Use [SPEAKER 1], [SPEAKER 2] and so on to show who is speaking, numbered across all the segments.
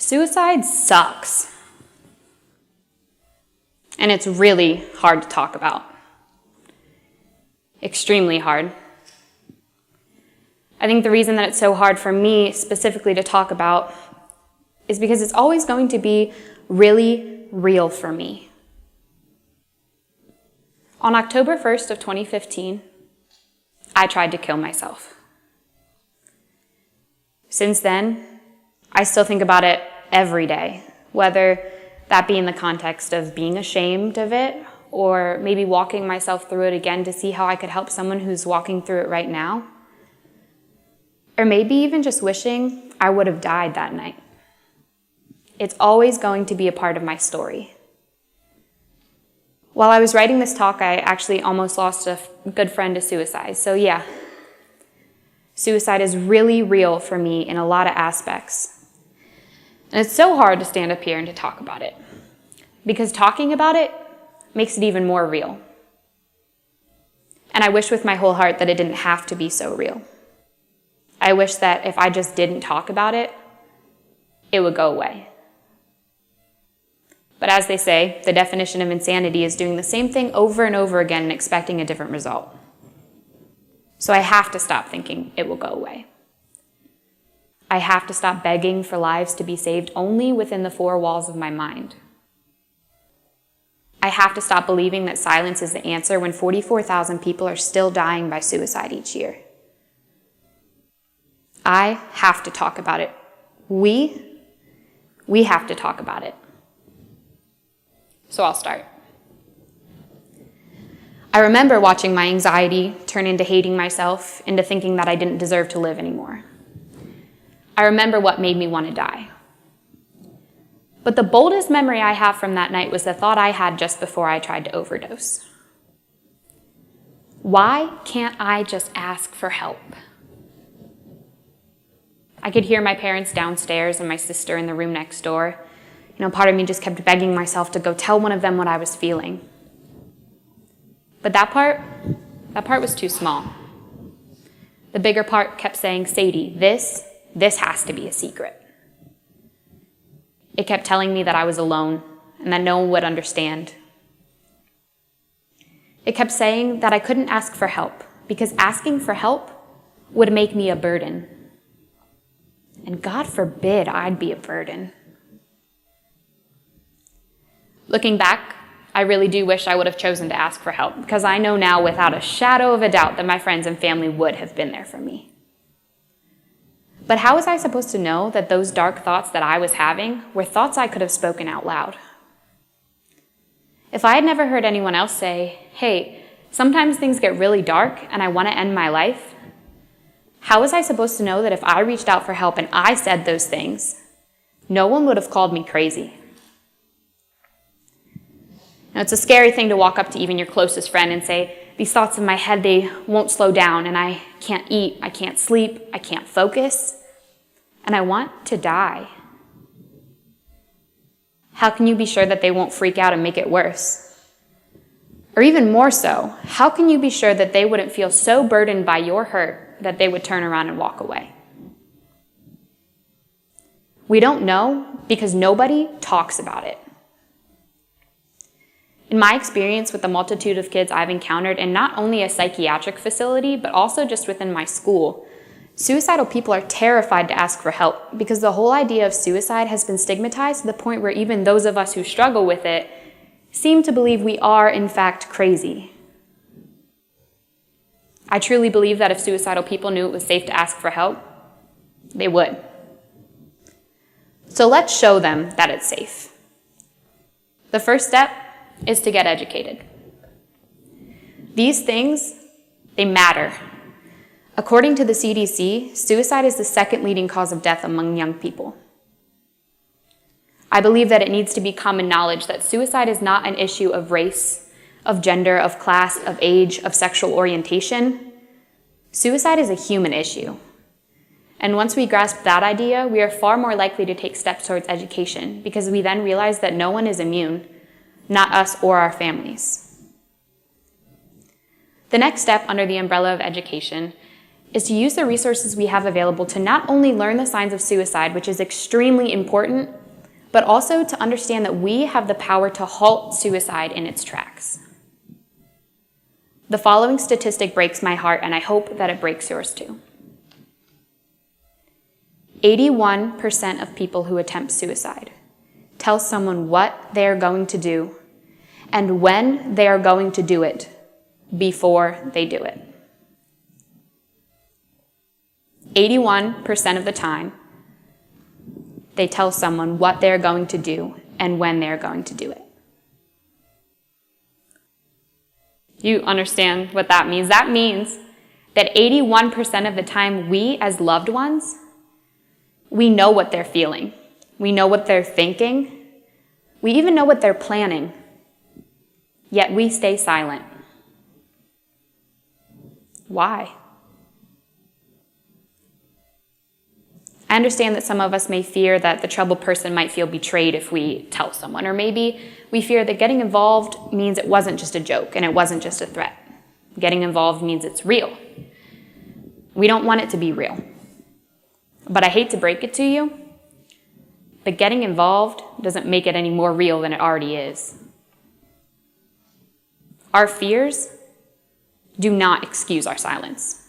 [SPEAKER 1] Suicide sucks. And it's really hard to talk about. Extremely hard. I think the reason that it's so hard for me specifically to talk about is because it's always going to be really real for me. On October 1st of 2015, I tried to kill myself. Since then, I still think about it every day, whether that be in the context of being ashamed of it, or maybe walking myself through it again to see how I could help someone who's walking through it right now, or maybe even just wishing I would have died that night. It's always going to be a part of my story. While I was writing this talk, I actually almost lost a good friend to suicide. So yeah, suicide is really real for me in a lot of aspects. And it's so hard to stand up here and to talk about it, because talking about it makes it even more real. And I wish with my whole heart that it didn't have to be so real. I wish that if I just didn't talk about it, it would go away. But as they say, the definition of insanity is doing the same thing over and over again and expecting a different result. So I have to stop thinking it will go away. I have to stop begging for lives to be saved only within the four walls of my mind. I have to stop believing that silence is the answer when 44,000 people are still dying by suicide each year. I have to talk about it. We have to talk about it. So I'll start. I remember watching my anxiety turn into hating myself, into thinking that I didn't deserve to live anymore. I remember what made me want to die. But the boldest memory I have from that night was the thought I had just before I tried to overdose. Why can't I just ask for help? I could hear my parents downstairs and my sister in the room next door. Part of me just kept begging myself to go tell one of them what I was feeling. But that part was too small. The bigger part kept saying, Sadie, this has to be a secret. It kept telling me that I was alone and that no one would understand. It kept saying that I couldn't ask for help because asking for help would make me a burden. And God forbid I'd be a burden. Looking back, I really do wish I would have chosen to ask for help, because I know now without a shadow of a doubt that my friends and family would have been there for me. But how was I supposed to know that those dark thoughts that I was having were thoughts I could have spoken out loud? If I had never heard anyone else say, hey, sometimes things get really dark and I want to end my life, how was I supposed to know that if I reached out for help and I said those things, no one would have called me crazy? Now, it's a scary thing to walk up to even your closest friend and say, these thoughts in my head, they won't slow down, and I can't eat, I can't sleep, I can't focus, and I want to die. How can you be sure that they won't freak out and make it worse? Or even more so, how can you be sure that they wouldn't feel so burdened by your hurt that they would turn around and walk away? We don't know because nobody talks about it. In my experience with the multitude of kids I've encountered in not only a psychiatric facility, but also just within my school, suicidal people are terrified to ask for help because the whole idea of suicide has been stigmatized to the point where even those of us who struggle with it seem to believe we are, in fact, crazy. I truly believe that if suicidal people knew it was safe to ask for help, they would. So let's show them that it's safe. The first step is to get educated. These things, they matter. According to the CDC, suicide is the second leading cause of death among young people. I believe that it needs to be common knowledge that suicide is not an issue of race, of gender, of class, of age, of sexual orientation. Suicide is a human issue. And once we grasp that idea, we are far more likely to take steps towards education because we then realize that no one is immune, not us or our families. The next step under the umbrella of education is to use the resources we have available to not only learn the signs of suicide, which is extremely important, but also to understand that we have the power to halt suicide in its tracks. The following statistic breaks my heart, and I hope that it breaks yours too. 81% of people who attempt suicide tell someone what they are going to do and when they are going to do it before they do it. 81% of the time, they tell someone what they're going to do and when they're going to do it. You understand what that means? That means that 81% of the time, we as loved ones, we know what they're feeling. We know what they're thinking. We even know what they're planning. Yet we stay silent. Why? I understand that some of us may fear that the troubled person might feel betrayed if we tell someone, or maybe we fear that getting involved means it wasn't just a joke and it wasn't just a threat. Getting involved means it's real. We don't want it to be real. But I hate to break it to you, but getting involved doesn't make it any more real than it already is. Our fears do not excuse our silence.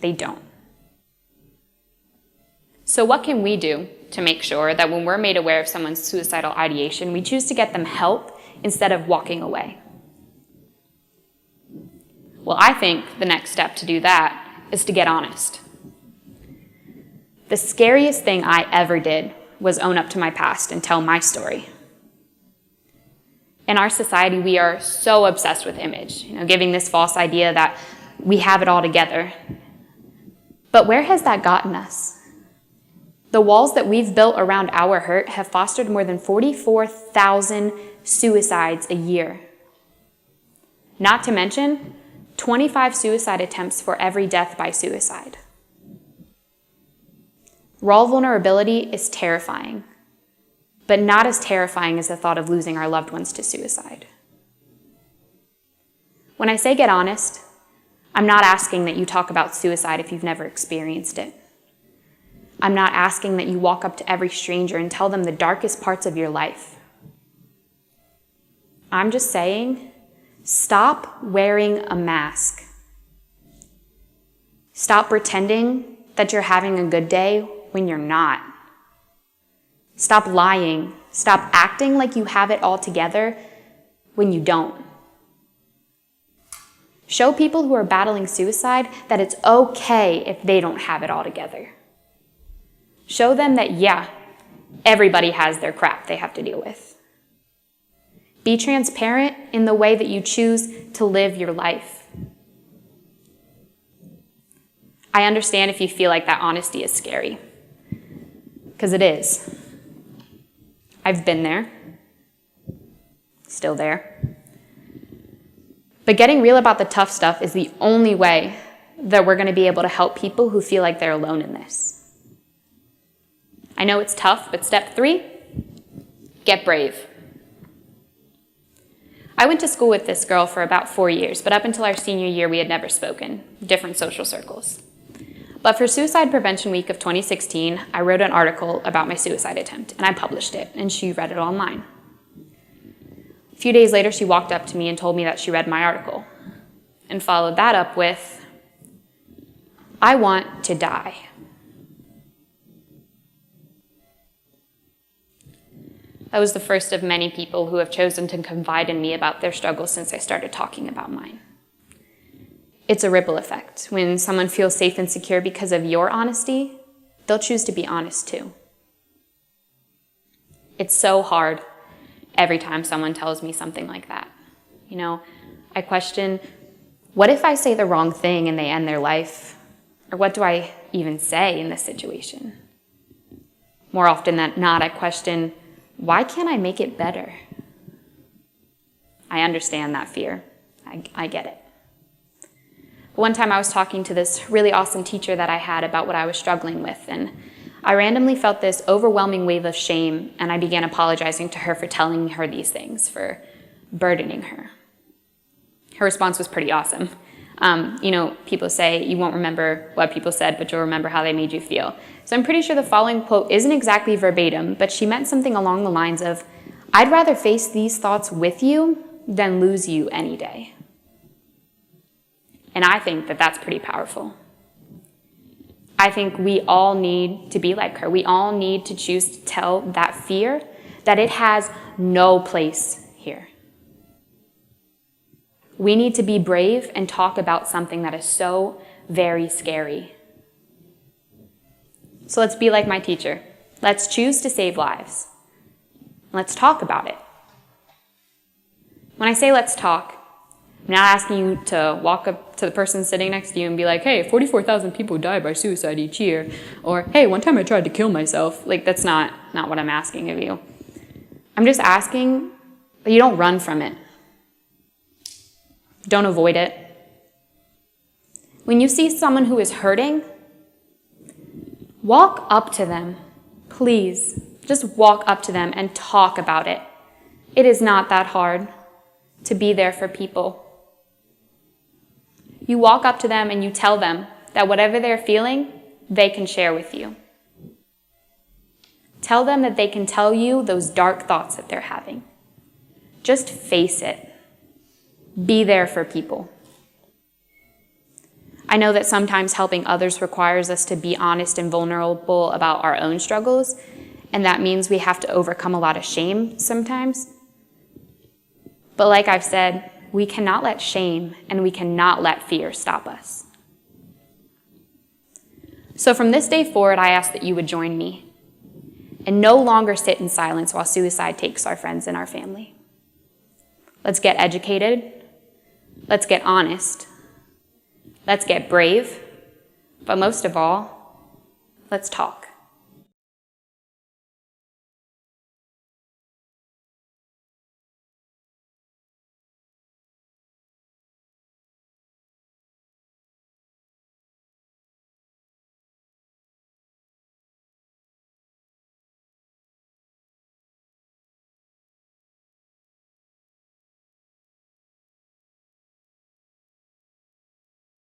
[SPEAKER 1] They don't. So what can we do to make sure that when we're made aware of someone's suicidal ideation, we choose to get them help instead of walking away? Well, I think the next step to do that is to get honest. The scariest thing I ever did was own up to my past and tell my story. In our society, we are so obsessed with image, giving this false idea that we have it all together. But where has that gotten us? The walls that we've built around our hurt have fostered more than 44,000 suicides a year. Not to mention 25 suicide attempts for every death by suicide. Raw vulnerability is terrifying, but not as terrifying as the thought of losing our loved ones to suicide. When I say get honest, I'm not asking that you talk about suicide if you've never experienced it. I'm not asking that you walk up to every stranger and tell them the darkest parts of your life. I'm just saying, stop wearing a mask. Stop pretending that you're having a good day when you're not. Stop lying. Stop acting like you have it all together when you don't. Show people who are battling suicide that it's okay if they don't have it all together. Show them that, yeah, everybody has their crap they have to deal with. Be transparent in the way that you choose to live your life. I understand if you feel like that honesty is scary, because it is. I've been there, still there. But getting real about the tough stuff is the only way that we're going to be able to help people who feel like they're alone in this. I know it's tough, but step 3, get brave. I went to school with this girl for about 4 years, but up until our senior year, we had never spoken, different social circles. But for Suicide Prevention Week of 2016, I wrote an article about my suicide attempt, and I published it, and she read it online. A few days later, she walked up to me and told me that she read my article, and followed that up with, "I want to die." I was the first of many people who have chosen to confide in me about their struggles since I started talking about mine. It's a ripple effect. When someone feels safe and secure because of your honesty, they'll choose to be honest too. It's so hard every time someone tells me something like that. I question, what if I say the wrong thing and they end their life? Or what do I even say in this situation? More often than not, I question, why can't I make it better? I understand that fear. I get it. One time I was talking to this really awesome teacher that I had about what I was struggling with, and I randomly felt this overwhelming wave of shame, and I began apologizing to her for telling her these things, for burdening her. Her response was pretty awesome. People say you won't remember what people said, but you'll remember how they made you feel. So I'm pretty sure the following quote isn't exactly verbatim, but she meant something along the lines of, I'd rather face these thoughts with you than lose you any day. And I think that that's pretty powerful. I think we all need to be like her. We all need to choose to tell that fear that it has no place here. We need to be brave and talk about something that is so very scary. So let's be like my teacher. Let's choose to save lives. Let's talk about it. When I say let's talk, I'm not asking you to walk up to the person sitting next to you and be like, hey, 44,000 people die by suicide each year. Or, hey, one time I tried to kill myself. That's not what I'm asking of you. I'm just asking that you don't run from it. Don't avoid it. When you see someone who is hurting, walk up to them. Please, just walk up to them and talk about it. It is not that hard to be there for people. You walk up to them and you tell them that whatever they're feeling, they can share with you. Tell them that they can tell you those dark thoughts that they're having. Just face it. Be there for people. I know that sometimes helping others requires us to be honest and vulnerable about our own struggles, and that means we have to overcome a lot of shame sometimes. But like I've said, we cannot let shame and we cannot let fear stop us. So from this day forward, I ask that you would join me and no longer sit in silence while suicide takes our friends and our family. Let's get educated. Let's get honest. Let's get brave. But most of all, let's talk.